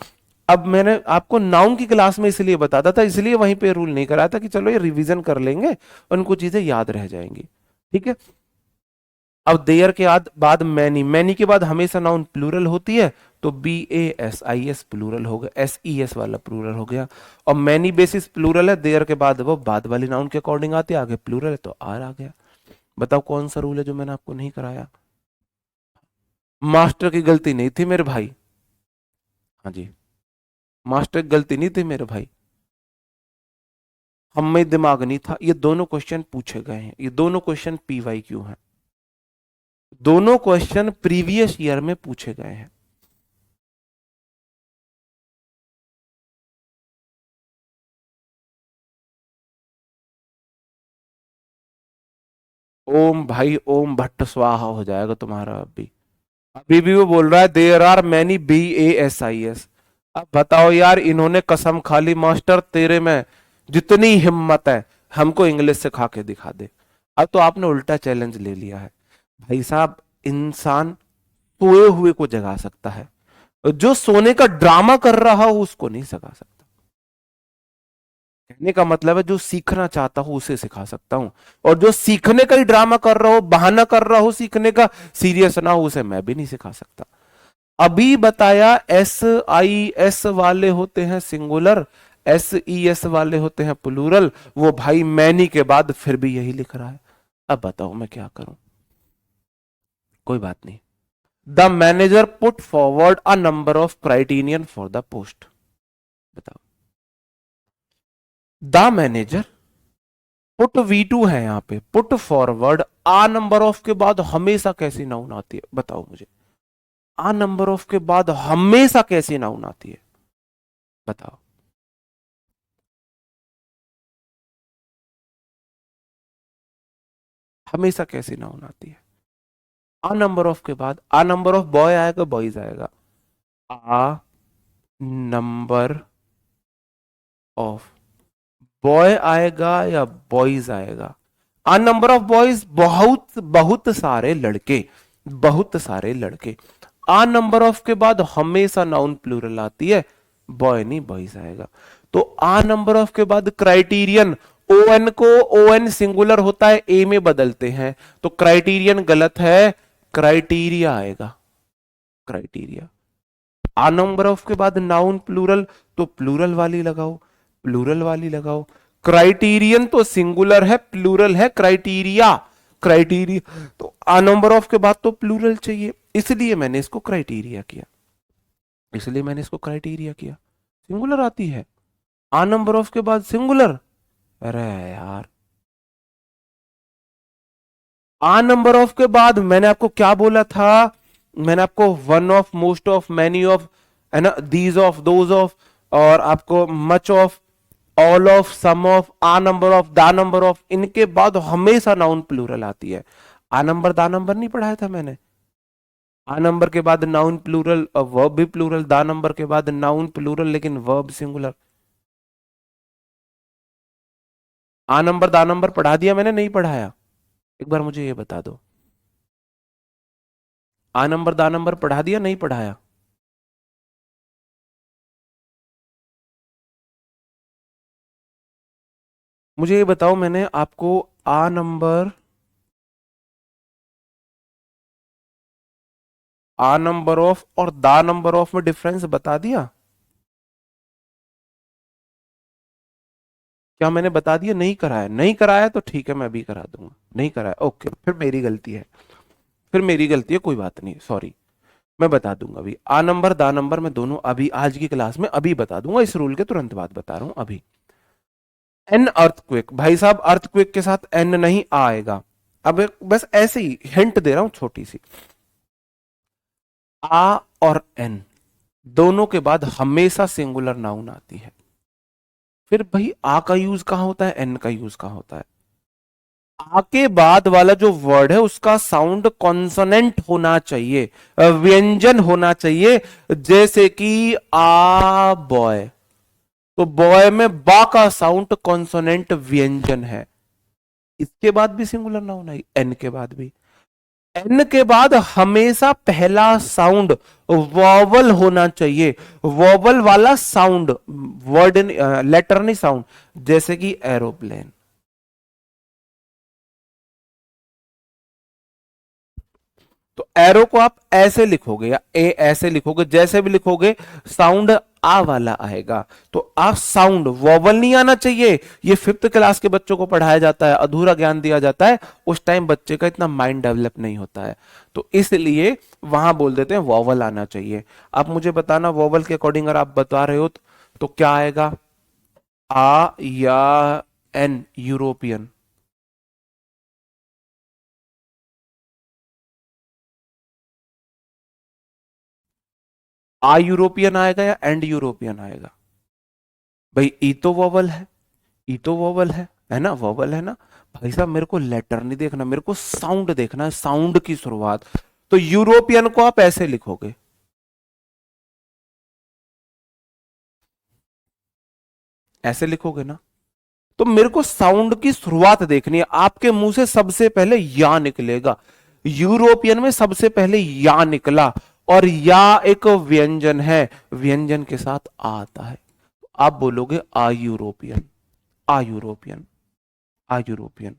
अब मैंने आपको नाउन की क्लास में इसलिए बताता था, इसलिए वहीं पे रूल नहीं कराया था कि चलो ये रिवीजन कर लेंगे और उनको चीजें याद रह जाएंगी, ठीक है। अब देयर के बाद मैनी, मैनी के बाद हमेशा नाउन प्लूरल होती है, तो B A S I S plural हो गया, एस ई एस वाला प्लूरल हो गया। और मैनी बेसिस प्लूरल है, देयर के बाद वो बाद वाली नाउन के अकॉर्डिंग आती है, आगे प्लूरल है तो आर आ गया। बताओ कौन सा रूल है जो मैंने आपको नहीं कराया? मास्टर की गलती नहीं थी मेरे भाई, हाँ जी, मास्टर की गलती नहीं थी मेरे भाई, हम में दिमाग नहीं था। ये दोनों क्वेश्चन पूछे गए हैं, ये दोनों क्वेश्चन पी वाई क्यू हैं, दोनों क्वेश्चन प्रीवियस ईयर में पूछे गए हैं। ओम भाई ओम भट्ट स्वाहा हो जाएगा तुम्हारा अभी। अभी भी वो बोल रहा है देयर आर मैनी BASIS। अब बताओ यार, इन्होंने कसम खा ली मास्टर तेरे में जितनी हिम्मत है हमको इंग्लिश सिखा के दिखा दे। अब तो आपने उल्टा चैलेंज ले लिया है। भाई साहब, इंसान सोए हुए को जगा सकता है, जो सोने का ड्रामा कर रहा हो उसको नहीं सिखा सकता। कहने का मतलब है जो सीखना चाहता हूं उसे सिखा सकता हूं, और जो सीखने का ही ड्रामा कर रहा हो, बहाना कर रहा हो सीखने का, सीरियस ना हो, उसे मैं भी नहीं सिखा सकता। अभी बताया SIS वाले होते हैं सिंगुलर, SES वाले होते हैं प्लूरल। वो भाई मैनी के बाद फिर भी यही लिख रहा है। अब बताओ मैं क्या करूं। कोई बात नहीं। The manager put forward a number of criterion for the post. बताओ, द मैनेजर, पुट V2 है यहां पे, put forward a number of के बाद हमेशा कैसी नाउन आती है? बताओ मुझे, आ नंबर ऑफ के बाद हमेशा कैसी नाउन आती है? बताओ। हमेशा कैसी नाउन आती है? आ नंबर ऑफ के बाद, आ नंबर ऑफ बॉय आएगा, बॉयज आएगा। आ नंबर ऑफ बॉय आएगा या बॉयज आएगा? आ नंबर ऑफ बॉयज, बहुत बहुत सारे लड़के, बहुत सारे लड़के। आ नंबर ऑफ के बाद हमेशा नाउन प्लूरल आती है, बॉय नहीं बॉयज आएगा। तो आ नंबर ऑफ के बाद क्राइटेरियन, ON को ON सिंगुलर होता है ए में बदलते हैं, तो क्राइटेरियन गलत है, क्राइटेरिया आएगा, क्राइटेरिया। आ नंबर ऑफ के बाद नाउन प्लूरल, तो प्लूरल वाली लगाओ, प्लूरल वाली लगाओ। क्राइटेरियन तो सिंगुलर है, प्लूरल है क्राइटेरिया, क्राइटेरिया तो आ नंबर ऑफ के बाद तो प्लूरल चाहिए, इसलिए मैंने इसको क्राइटेरिया किया, इसलिए मैंने इसको क्राइटेरिया किया। सिंगुलर आती है, आ नंबर ऑफ के बाद सिंगुलर। अरे यार, आ नंबर ऑफ के बाद मैंने आपको क्या बोला था? मैंने आपको one of, most of, many of, है ना, दीज ऑफ, दोज ऑफ, और आपको much of, all of, some of, a number of, the number of, इनके बाद हमेशा नाउन प्लूरल आती है। आ नंबर दा नंबर नहीं पढ़ाया था मैंने? आ नंबर के बाद नाउन प्लूरल, वर्ब भी प्लूरल, दा नंबर के बाद नाउन प्लूरल लेकिन वर्ब सिंगुलर। आ नंबर दा नंबर पढ़ा दिया मैंने, नहीं पढ़ाया? एक बार मुझे ये बता दो, आ नंबर दा नंबर पढ़ा दिया नहीं पढ़ाया? मुझे ये बताओ, मैंने आपको आ नंबर, आ नंबर ऑफ और दा नंबर ऑफ में डिफरेंस बता दिया? क्या मैंने बता दिया? नहीं कराया? नहीं कराया तो ठीक है, मैं भी करा दूंगा। नहीं कराया, ओके, फिर मेरी गलती है, फिर मेरी गलती है, कोई बात नहीं, सॉरी। मैं बता दूंगा अभी, आ नंबर दा नंबर में दोनों अभी आज की क्लास में अभी बता दूंगा, इस रूल के तुरंत बाद बता रहा हूं अभी। एन अर्थक्वेक, भाई साहब अर्थक्वेक के साथ एन नहीं आएगा। अब बस ऐसे ही हिंट दे रहा हूं छोटी सी। आ और एन दोनों के बाद हमेशा सिंगुलर नाउन आती है। फिर भाई आ का यूज कहां होता है, एन का यूज कहां होता है? आ के बाद वाला जो वर्ड है उसका साउंड कॉन्सोनेंट होना चाहिए, व्यंजन होना चाहिए। जैसे कि आ बॉय, तो बॉय में बा का साउंड कॉन्सोनेंट व्यंजन है। इसके बाद भी सिंगुलर नाउन आई, एन के बाद भी। एन के बाद हमेशा पहला साउंड वॉवल होना चाहिए, वॉवल वाला साउंड, वर्ड लेटर नहीं साउंड। जैसे कि एरोप्लेन, तो एरो को आप ऐसे लिखोगे या ए ऐसे लिखोगे, जैसे भी लिखोगे साउंड आ वाला आएगा। तो आ साउंड, वॉवल नहीं आना चाहिए। ये 5th क्लास के बच्चों को पढ़ाया जाता है, अधूरा ज्ञान दिया जाता है, उस टाइम बच्चे का इतना माइंड डेवलप नहीं होता है, तो इसलिए वहां बोल देते हैं वॉवल आना चाहिए। आप मुझे बताना वॉवल के अकॉर्डिंग अगर आप बता रहे हो तो क्या आएगा? आ या एन? यूरोपियन? आ यूरोपियन आएगा या एंड यूरोपियन आएगा? भाई ई तो वॉवल है, ई तो वॉवल है ना, वॉवल है ना। भाई साहब मेरे को लेटर नहीं देखना, मेरे को साउंड देखना है, साउंड की शुरुआत। तो यूरोपियन को आप ऐसे लिखोगे, ऐसे लिखोगे ना। तो मेरे को साउंड की शुरुआत देखनी है, आपके मुंह से सबसे पहले या निकलेगा। यूरोपियन में सबसे पहले या निकला, और या एक व्यंजन है, व्यंजन के साथ आ आता है, आप बोलोगे आ यूरोपियन, आ यूरोपियन, आ यूरोपियन।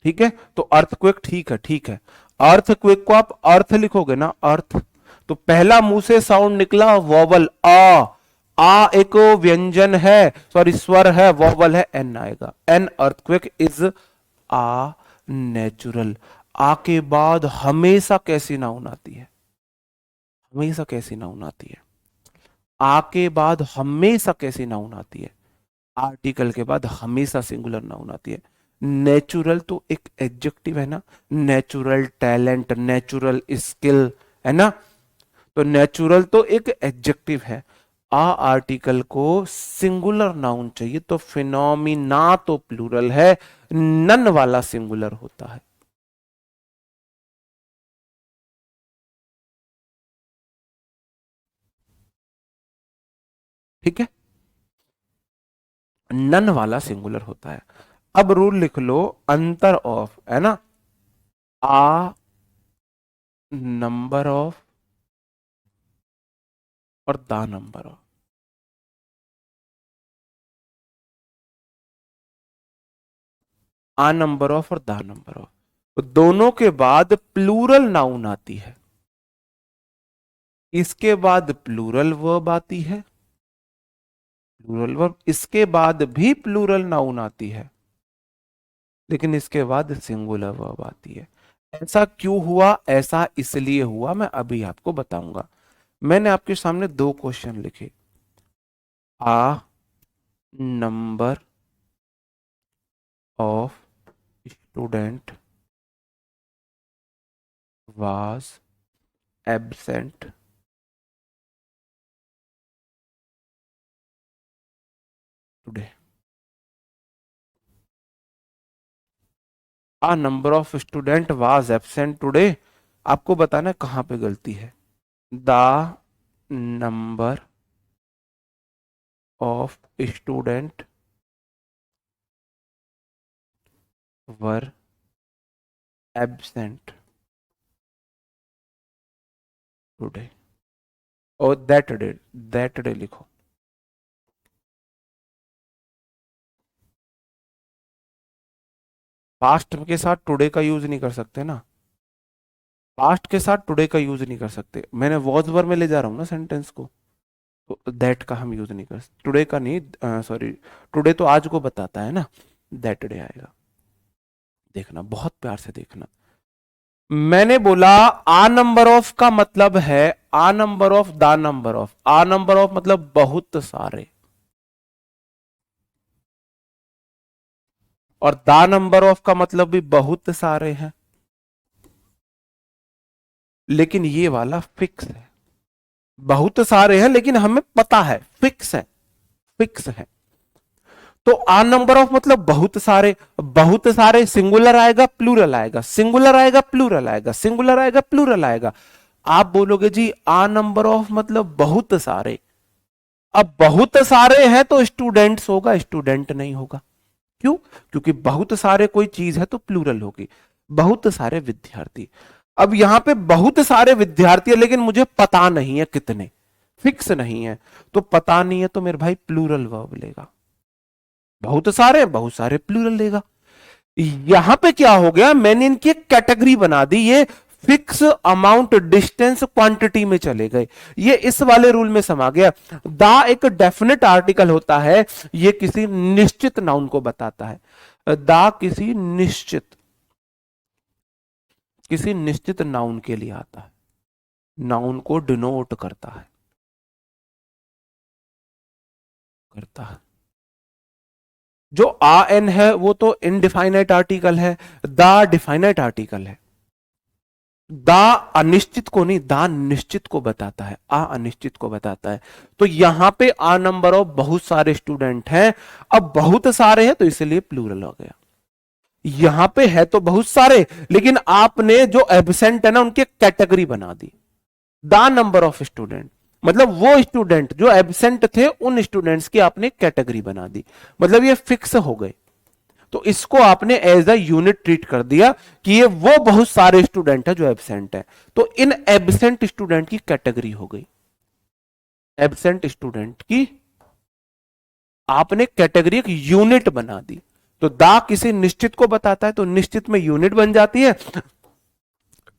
ठीक है, तो अर्थक्वेक, ठीक है, ठीक है। अर्थक्वेक को आप अर्थ लिखोगे ना, अर्थ। तो पहला मुंह से साउंड निकला वॉवल आ एक व्यंजन है, सॉरी स्वर है, वॉवल है, एन आएगा, an earthquake is a natural. A के बाद हमेशा कैसी नाउन आती है, हमेशा कैसी नाउन आती है, आ के बाद हमेशा कैसी नाउन आती है, आर्टिकल के बाद हमेशा सिंगुलर नाउन आती है। नेचुरल तो एक एडजेक्टिव है ना, नेचुरल टैलेंट, नेचुरल स्किल, है ना। तो नेचुरल तो एक एडजेक्टिव है, आ आर्टिकल को सिंगुलर नाउन चाहिए, तो फिनोमिना तो प्लूरल है, नन वाला सिंगुलर होता है। ठीक है, नन वाला सिंगुलर होता है। अब रूल लिख लो, अंतर ऑफ, है ना, आ नंबर ऑफ और the number of. A number of और द नंबर ऑफ, तो दोनों के बाद प्लूरल नाउन आती है, इसके बाद प्लूरल वर्ब आती है, प्लूरल वर्ब, इसके बाद भी प्लूरल नाउन आती है, लेकिन इसके बाद सिंगुलर वर्ब आती है। ऐसा क्यों हुआ? ऐसा इसलिए हुआ, मैं अभी आपको बताऊंगा। मैंने आपके सामने दो क्वेश्चन लिखे, a number of student was absent today. A number of student was absent today, आपको बताना है कहां पे गलती है। The number of student were absent today, और दैट डे लिखो। पास्ट के साथ टुडे का यूज नहीं कर सकते ना, पास्ट के साथ टुडे का यूज नहीं कर सकते, मैंने वॉज वर में ले जा रहा हूं ना सेंटेंस को, तो दैट का हम यूज नहीं कर सकते, टुडे का नहीं, सॉरी, टुडे तो आज को बताता है ना, दैट डे आएगा। देखना, बहुत प्यार से देखना, मैंने बोला आ नंबर ऑफ का मतलब है a number of the number of, a number of मतलब बहुत सारे, और द नंबर ऑफ का मतलब भी बहुत सारे हैं, लेकिन ये वाला फिक्स है, बहुत सारे हैं लेकिन हमें पता है, फिक्स है, फिक्स है। तो आ नंबर ऑफ मतलब बहुत सारे, बहुत सारे सिंगुलर आएगा प्लूरल आएगा, सिंगुलर आएगा प्लूरल आएगा, सिंगुलर आएगा प्लूरल आएगा। आप बोलोगे जी आ नंबर ऑफ मतलब बहुत सारे, अब बहुत सारे हैं तो स्टूडेंट्स होगा, स्टूडेंट नहीं होगा। क्यों? क्योंकि बहुत सारे कोई चीज है तो प्लूरल होगी, बहुत सारे विद्यार्थी। अब यहां पे बहुत सारे विद्यार्थी है लेकिन मुझे पता नहीं है कितने, फिक्स नहीं है, तो पता नहीं है तो मेरे भाई प्लूरल वर्ब लेगा, बहुत सारे प्लूरल लेगा। यहां पे क्या हो गया, मैंने इनकी एक कैटेगरी बना दी, ये फिक्स अमाउंट डिस्टेंस क्वांटिटी में चले गए, ये इस वाले रूल में समा गया। दा एक डेफिनेट आर्टिकल होता है, ये किसी निश्चित नाउन को बताता है, दा किसी निश्चित नाउन के लिए आता है, नाउन को डिनोट करता है। जो आ एन है वो तो इनडिफाइनाइट आर्टिकल है, दा डिफाइनाइट आर्टिकल है। दा अनिश्चित को नहीं, दा निश्चित को बताता है, आ अनिश्चित को बताता है। तो यहां पे आ नंबर ऑफ बहुत सारे स्टूडेंट हैं, अब बहुत सारे हैं तो इसलिए प्लूरल हो गया। यहां पे है तो बहुत सारे, लेकिन आपने जो एब्सेंट है ना उनकी कैटेगरी बना दी, द नंबर ऑफ स्टूडेंट, मतलब वो स्टूडेंट जो एब्सेंट थे उन स्टूडेंट्स की आपने कैटेगरी बना दी, मतलब ये फिक्स हो गए। तो इसको आपने एज अ यूनिट ट्रीट कर दिया कि ये वो बहुत सारे स्टूडेंट है जो एब्सेंट है, तो इन एब्सेंट स्टूडेंट की कैटेगरी हो गई। एब्सेंट स्टूडेंट की आपने कैटेगरी एक यूनिट बना दी, तो दा किसी निश्चित को बताता है तो निश्चित में यूनिट बन जाती है,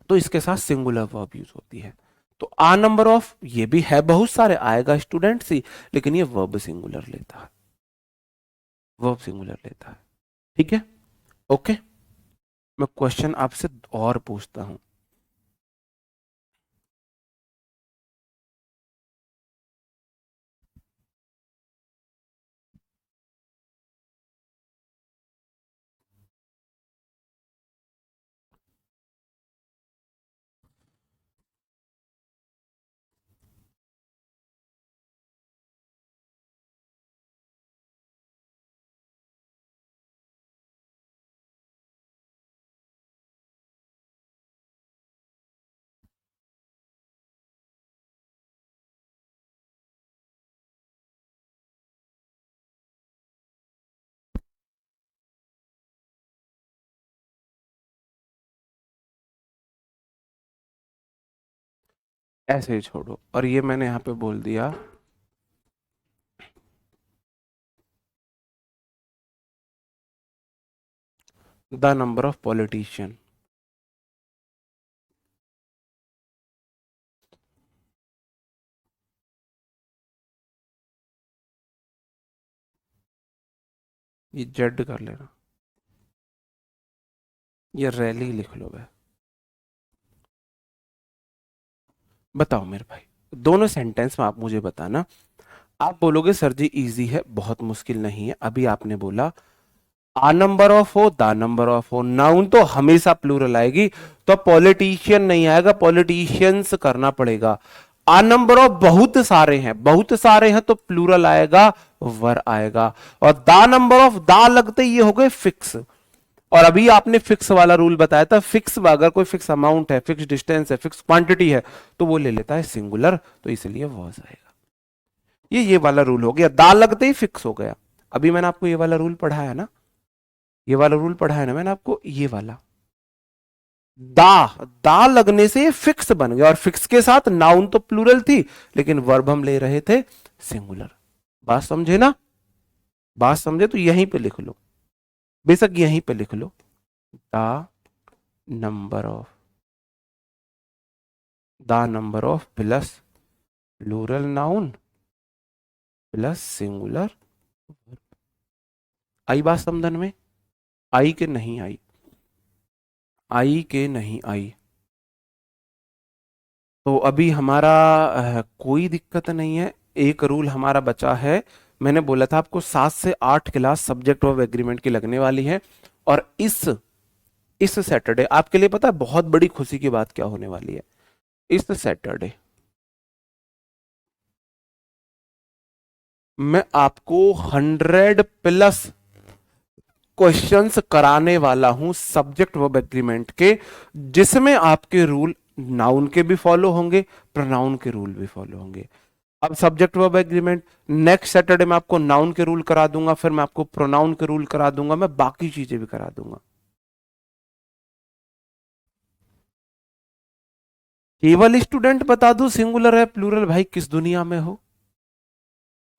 तो इसके साथ सिंगुलर वर्ब यूज होती है। तो आ नंबर ऑफ ये भी है बहुत सारे, आएगा स्टूडेंट ही, लेकिन ये वर्ब सिंगुलर लेता है, वर्ब सिंगुलर लेता है। ठीक है, ओके। मैं क्वेश्चन आपसे और पूछता हूं। ऐसे ही छोड़ो, और ये मैंने यहां पे बोल दिया द नंबर ऑफ पॉलिटिशियन। ये जेड कर लेना, ये रैली लिख लो भाई। बताओ मेरे भाई, दोनों सेंटेंस में आप मुझे बताना। आप बोलोगे सर जी इजी है, बहुत मुश्किल नहीं है। अभी आपने बोला आ नंबर ऑफ हो, द नंबर ऑफ हो, नाउन तो हमेशा प्लूरल आएगी, तो पॉलिटिशियन नहीं आएगा, पॉलिटिशियंस करना पड़ेगा। आ नंबर ऑफ बहुत सारे हैं, बहुत सारे हैं तो प्लूरल आएगा, वर आएगा। और द नंबर ऑफ दा लगते ये हो गए फिक्स, और अभी आपने फिक्स वाला रूल बताया था, फिक्स अगर कोई फिक्स अमाउंट है, फिक्स डिस्टेंस है, फिक्स क्वांटिटी है, तो वो ले लेता है सिंगुलर, तो इसलिए वॉज आएगा। ये वाला रूल हो गया, दा लगते ही फिक्स हो गया। अभी मैंने आपको ये वाला रूल पढ़ाया ना, ये वाला रूल पढ़ाया ना मैंने आपको, ये वाला दा, दा लगने से ये फिक्स बन गया, और फिक्स के साथ नाउन तो प्लूरल थी, लेकिन वर्ब हम ले रहे थे सिंगुलर। बात समझे ना, बात समझे तो यहीं पे लिख लो, बेशक यहीं पे लिख लो, the number of, the number of plus plural noun plus singular. आई बात समझन में, आई के नहीं आई, आई के नहीं आई। तो अभी हमारा कोई दिक्कत नहीं है, एक रूल हमारा बचा है। मैंने बोला था आपको 7 से 8 क्लास सब्जेक्ट ऑफ एग्रीमेंट की लगने वाली है, और इस सैटरडे आपके लिए पता है बहुत बड़ी खुशी की बात क्या होने वाली है। इस सैटरडे मैं आपको 100+ क्वेश्चंस कराने वाला हूं सब्जेक्ट वर्ब एग्रीमेंट के, जिसमें आपके रूल नाउन के भी फॉलो होंगे, प्रोनाउन के रूल भी फॉलो होंगे। अब subject verb agreement, next Saturday मैं आपको नाउन के रूल करा दूंगा, फिर मैं आपको प्रोनाउन के रूल करा दूंगा, मैं बाकी चीजें भी करा दूंगा। केवल स्टूडेंट बता दूं सिंगुलर है प्लूरल, भाई किस दुनिया में हो,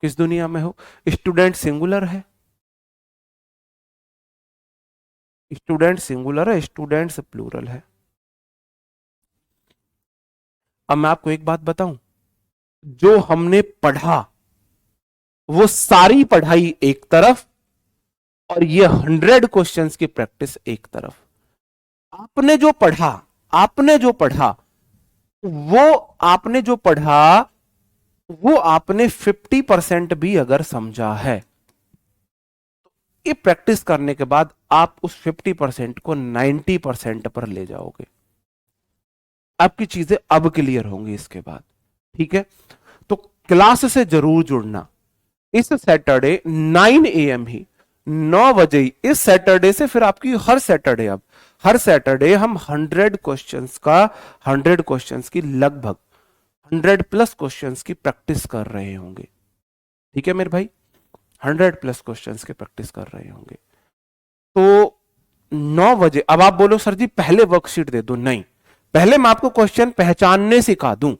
किस दुनिया में हो। स्टूडेंट सिंगुलर है, स्टूडेंट सिंगुलर है, स्टूडेंट्स प्लूरल है। अब मैं आपको एक बात बताऊं, जो हमने पढ़ा वो सारी पढ़ाई एक तरफ, और ये 100 क्वेश्चंस की प्रैक्टिस एक तरफ। आपने जो पढ़ा, आपने जो पढ़ा, वो आपने जो पढ़ा वो आपने 50% भी अगर समझा है, ये प्रैक्टिस करने के बाद आप उस 50% को 90% पर ले जाओगे, आपकी चीजें अब क्लियर होंगी इसके बाद। ठीक है, तो क्लास से जरूर जुड़ना। इस सैटरडे 9 AM ही 9 बजे इस सैटरडे से फिर आपकी हर सैटरडे, अब हर सैटरडे हम 100 क्वेश्चंस की लगभग 100+ क्वेश्चंस की प्रैक्टिस कर रहे होंगे। ठीक है मेरे भाई, 100+ क्वेश्चंस की प्रैक्टिस कर रहे होंगे। तो 9 बजे, अब आप बोलो सर जी पहले वर्कशीट दे दो, नहीं, पहले मैं आपको क्वेश्चन पहचानने सिखा दूं,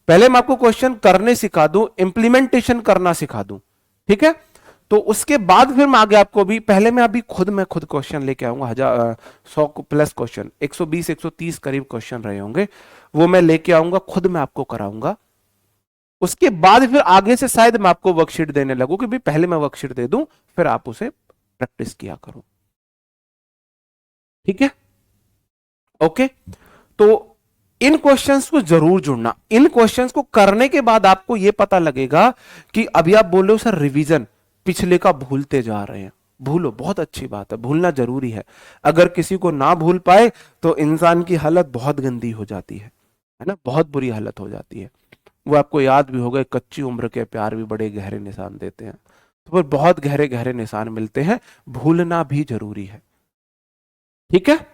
पहले मैं आपको क्वेश्चन करने सिखा दूं, इंप्लीमेंटेशन करना सिखा दूं। ठीक है, तो उसके बाद फिर मैं आगे आपको भी, पहले मैं अभी खुद क्वेश्चन लेके आऊंगा, 100+ क्वेश्चन, 120 130 करीब क्वेश्चन रहे होंगे, वो मैं लेके आऊंगा, खुद मैं आपको कराऊंगा। उसके बाद फिर आगे से शायद मैं आपको वर्कशीट देने लगूं कि भाई पहले मैं वर्कशीट दे दूं, फिर आप उसे प्रैक्टिस किया करो। ठीक है, ओके। तो इन क्वेश्चंस को जरूर जुड़ना, इन क्वेश्चंस को करने के बाद आपको यह पता लगेगा कि अभी आप बोल रहे हो सर रिवीजन पिछले का भूलते जा रहे हैं, भूलो, बहुत अच्छी बात है, भूलना जरूरी है। अगर किसी को ना भूल पाए तो इंसान की हालत बहुत गंदी हो जाती है ना, बहुत बुरी हालत हो जाती है। वो आपको याद भी होगा, कच्ची उम्र के प्यार भी बड़े गहरे निशान देते हैं, तो फिर बहुत गहरे गहरे निशान मिलते हैं, भूलना भी जरूरी है। ठीक है,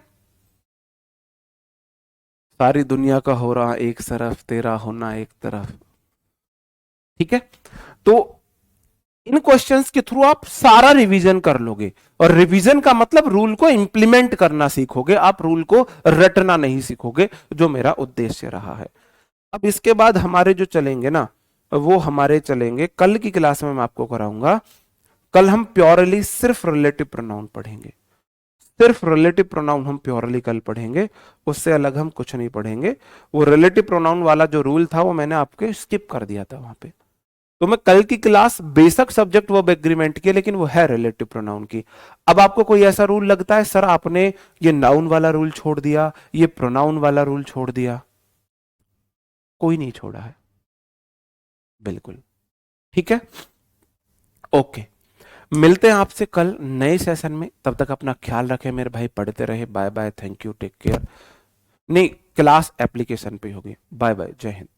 सारी दुनिया का हो रहा एक तरफ, तेरा होना एक तरफ। ठीक है, तो इन क्वेश्चंस के थ्रू आप सारा रिवीजन कर लोगे, और रिवीजन का मतलब रूल को इंप्लीमेंट करना सीखोगे, आप रूल को रटना नहीं सीखोगे, जो मेरा उद्देश्य रहा है। अब इसके बाद हमारे जो चलेंगे ना, वो हमारे चलेंगे कल की क्लास में, मैं आपको कराऊंगा। कल हम प्योरली सिर्फ रिलेटिव प्रोनाउन पढ़ेंगे, सिर्फ रिलेटिव प्रोनाउन हम प्योरली कल पढ़ेंगे, उससे अलग हम कुछ नहीं पढ़ेंगे। वो रिलेटिव प्रोनाउन वाला जो रूल था वो मैंने आपके स्किप कर दिया था वहां पे। तो मैं कल की class basic subject verb agreement की, लेकिन वो है रिलेटिव प्रोनाउन की। अब आपको कोई ऐसा रूल लगता है सर आपने ये नाउन वाला रूल छोड़ दिया, ये प्रोनाउन वाला रूल छोड़ दिया? कोई नहीं छोड़ा है, बिल्कुल। ठीक है, ओके। मिलते हैं आपसे कल नए सेशन में, तब तक अपना ख्याल रखें मेरे भाई, पढ़ते रहे। Bye bye, thank you, take care. नहीं, क्लास एप्लीकेशन पे होगी। बाय बाय, जय हिंद।